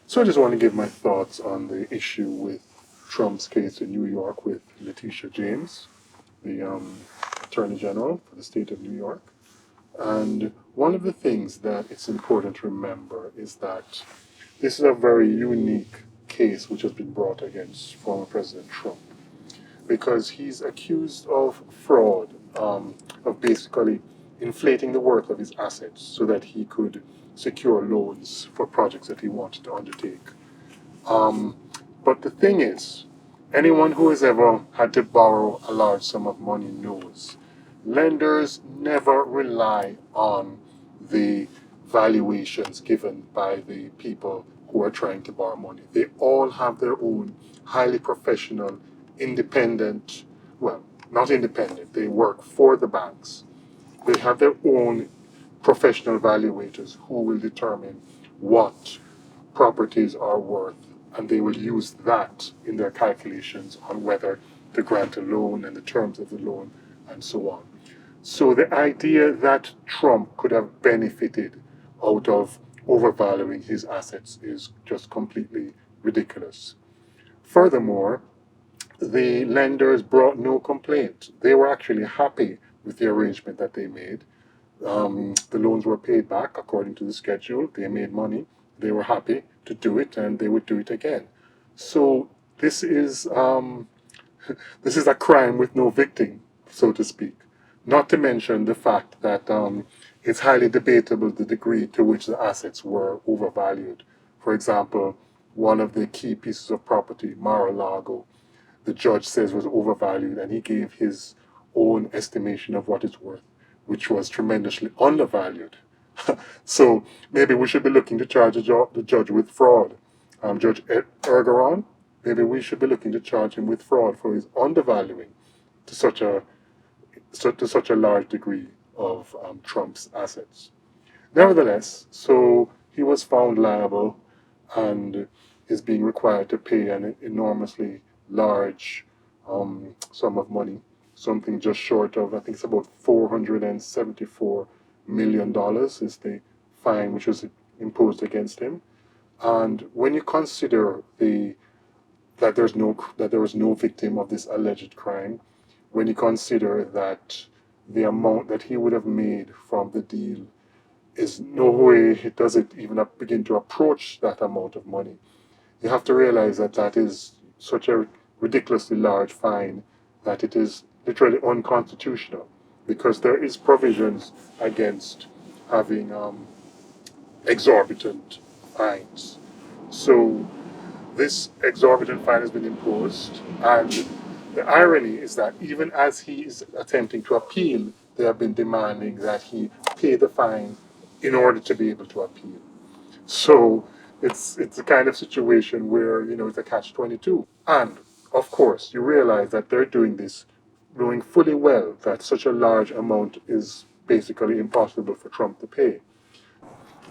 So I just want to give my thoughts on the issue with Trump's case in New York with Letitia James, the Attorney General for the state of New York. And one of the things that it's important to remember is that this is a very unique case which has been brought against former President Trump because he's accused of fraud, of basically inflating the worth of his assets so that he could secure loans for projects that he wanted to undertake. Um, but the thing is, anyone who has ever had to borrow a large sum of money knows lenders never rely on the valuations given by the people who are trying to borrow money. They all have their own highly professional, independent, well, not independent, they work for the banks. They have their own professional valuators who will determine what properties are worth, and they will use that in their calculations on whether to grant a loan and the terms of the loan and so on. So the idea that Trump could have benefited out of overvaluing his assets is just completely ridiculous. Furthermore, the lenders brought no complaint. They were actually happy with the arrangement that they made. The loans were paid back according to the schedule. They made money. They were happy to do it, and they would do it again. So this is this is a crime with no victim, so to speak. Not to mention the fact that it's highly debatable the degree to which the assets were overvalued. For example, one of the key pieces of property, Mar-a-Lago, the judge says was overvalued, and he gave his own estimation of what it's worth, which was tremendously undervalued. So maybe we should be looking to charge the judge with fraud. Judge Ergoron, maybe we should be looking to charge him with fraud for his undervaluing to such a large degree of Trump's assets. Nevertheless, so he was found liable and is being required to pay an enormously large sum of money, something just short of, I think it's about $474 million is the fine which was imposed against him. And when you consider that there was no victim of this alleged crime, when you consider that the amount that he would have made from the deal is no way does it even begin to approach that amount of money. You have to realize that that is such a ridiculously large fine that it is literally unconstitutional because there is provisions against having exorbitant fines. So this exorbitant fine has been imposed, and the irony is that even as he is attempting to appeal, they have been demanding that he pay the fine in order to be able to appeal. So it's a kind of situation where it's a catch-22. And of course, you realize that they're doing this knowing fully well that such a large amount is basically impossible for Trump to pay.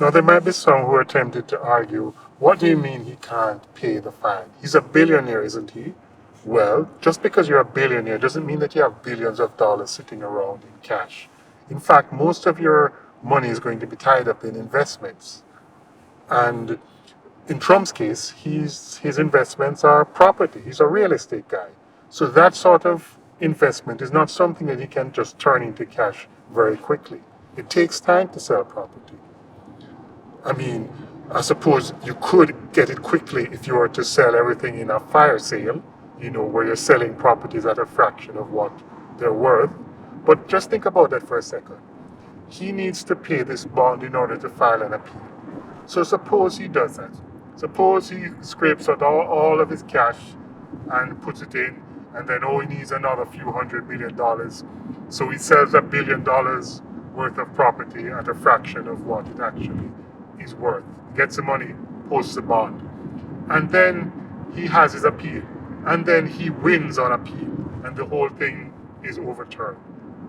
Now, there might be some who are tempted to argue, what do you mean he can't pay the fine? He's a billionaire, isn't he? Well, just because you're a billionaire doesn't mean that you have billions of dollars sitting around in cash. In fact, most of your money is going to be tied up in investments. And in Trump's case, his investments are property. He's a real estate guy. So that sort of investment is not something that he can just turn into cash very quickly. It takes time to sell property. I mean, I suppose you could get it quickly if you were to sell everything in a fire sale, where you're selling properties at a fraction of what they're worth. But just think about that for a second. He needs to pay this bond in order to file an appeal. So suppose he does that. Suppose he scrapes out all of his cash and puts it in, and then he needs another few $100 million. So he sells $1 billion worth of property at a fraction of what it actually is worth. Gets the money, posts the bond. And then he has his appeal. And then he wins on appeal. And the whole thing is overturned.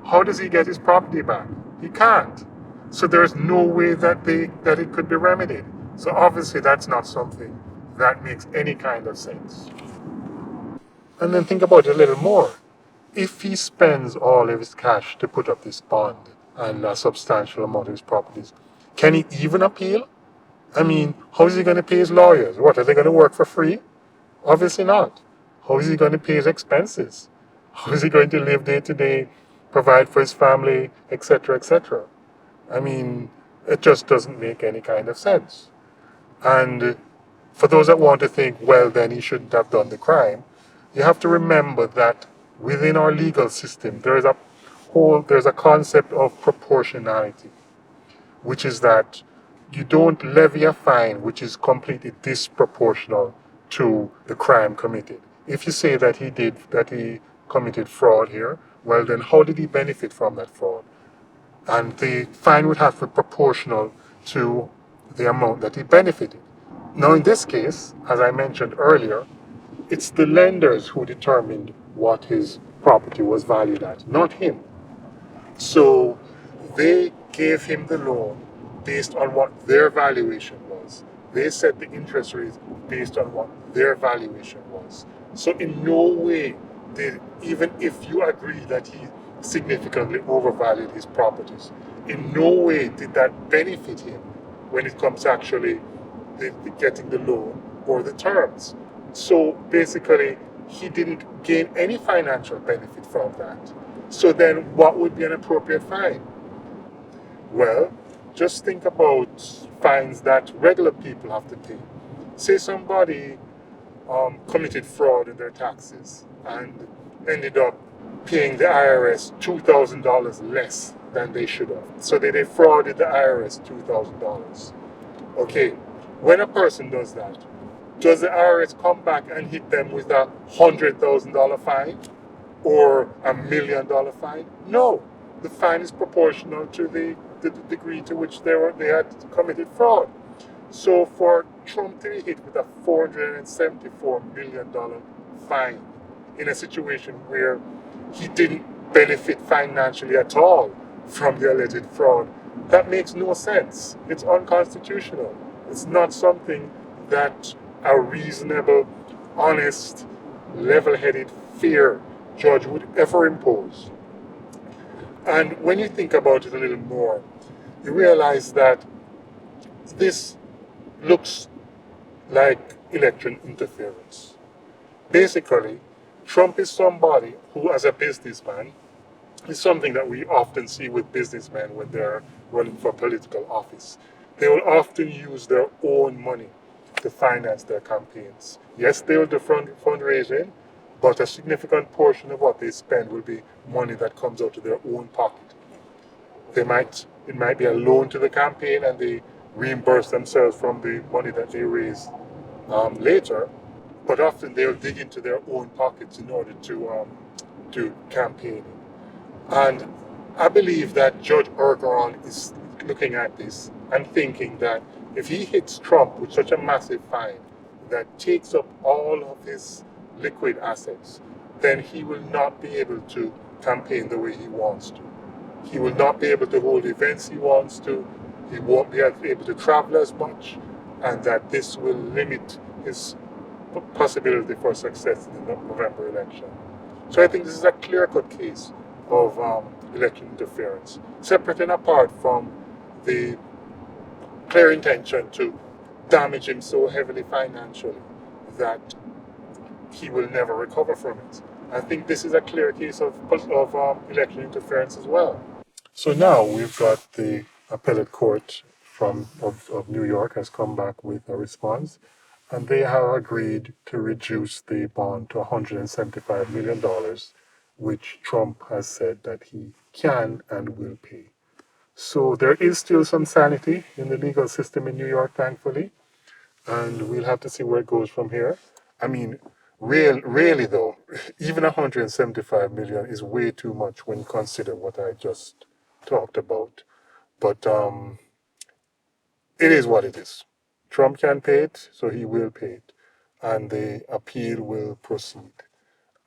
How does he get his property back? He can't. So there's no way that it could be remedied. So obviously that's not something that makes any kind of sense. And then think about it a little more. If he spends all of his cash to put up this bond and a substantial amount of his properties, can he even appeal? I mean, how is he going to pay his lawyers? What, are they going to work for free? Obviously not. How is he going to pay his expenses? How is he going to live day to day, provide for his family, etc., etc.? I mean, it just doesn't make any kind of sense. And for those that want to think, well, then he shouldn't have done the crime, you have to remember that within our legal system, there's a concept of proportionality, which is that you don't levy a fine which is completely disproportional to the crime committed. If you say that he committed fraud here, well then how did he benefit from that fraud? And the fine would have to be proportional to the amount that he benefited. Now in this case, as I mentioned earlier, it's the lenders who determined what his property was valued at, not him. So they gave him the loan based on what their valuation was. They set the interest rates based on what their valuation was. So in no way did, even if you agree that he significantly overvalued his properties, in no way did that benefit him when it comes to actually getting the loan or the terms. So basically, he didn't gain any financial benefit from that. So then, what would be an appropriate fine? Well, just think about fines that regular people have to pay. Say somebody committed fraud in their taxes and ended up paying the IRS $2,000 less than they should have. So they defrauded the IRS $2,000. Okay, when a person does that, does the IRS come back and hit them with a $100,000 fine or $1 million fine? No, the fine is proportional to the degree to which they had committed fraud. So for Trump to be hit with a $474 million fine in a situation where he didn't benefit financially at all from the alleged fraud, that makes no sense. It's unconstitutional. It's not something that a reasonable, honest, level-headed, fair judge would ever impose. And when you think about it a little more, you realize that this looks like election interference. Basically, Trump is somebody who, as a businessman, is something that we often see with businessmen when they're running for political office. They will often use their own money to finance their campaigns. Yes, they will do fundraising, but a significant portion of what they spend will be money that comes out of their own pocket. It might be a loan to the campaign and they reimburse themselves from the money that they raise later, but often they'll dig into their own pockets in order to do campaigning. And I believe that Judge Ergoron is looking at this and thinking that if he hits Trump with such a massive fine that takes up all of his liquid assets, then he will not be able to campaign the way he wants to. He will not be able to hold events he wants to. He won't be able to travel as much, and that this will limit his possibility for success in the November election. So I think this is a clear-cut case of election interference, separate and apart from the clear intention to damage him so heavily financially that he will never recover from it. I think this is a clear case of election interference as well. So now we've got the appellate court of New York has come back with a response, and they have agreed to reduce the bond to $175 million, which Trump has said that he can and will pay. So there is still some sanity in the legal system in New York, thankfully, and we'll have to see where it goes from here. I mean, really though, even 175 million is way too much when you consider what I just talked about. But it is what it is. Trump can pay it, so he will pay it, and the appeal will proceed.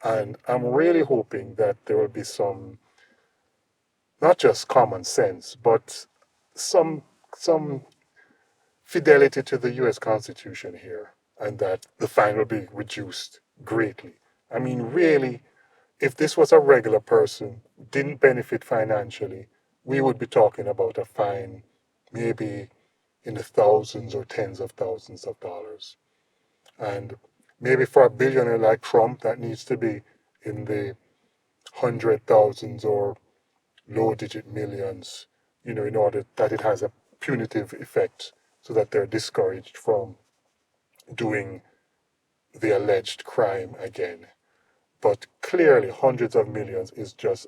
And I'm really hoping that there will be some, not just common sense, but some fidelity to the U.S. Constitution here, and that the fine will be reduced greatly. I mean, really, if this was a regular person, didn't benefit financially, we would be talking about a fine maybe in the thousands or tens of thousands of dollars. And maybe for a billionaire like Trump, that needs to be in the hundred thousands or low digit millions, in order that it has a punitive effect so that they're discouraged from doing the alleged crime again. But clearly, hundreds of millions is just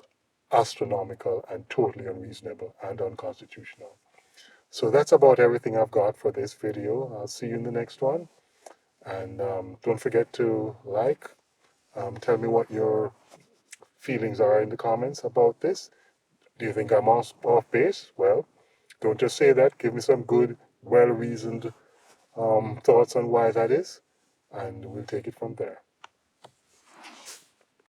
astronomical and totally unreasonable and unconstitutional. So that's about everything I've got for this video. I'll see you in the next one. And don't forget to like. Tell me what your feelings are in the comments about this. Do you think I'm off base? Well, don't just say that. Give me some good, well-reasoned thoughts on why that is. And we'll take it from there.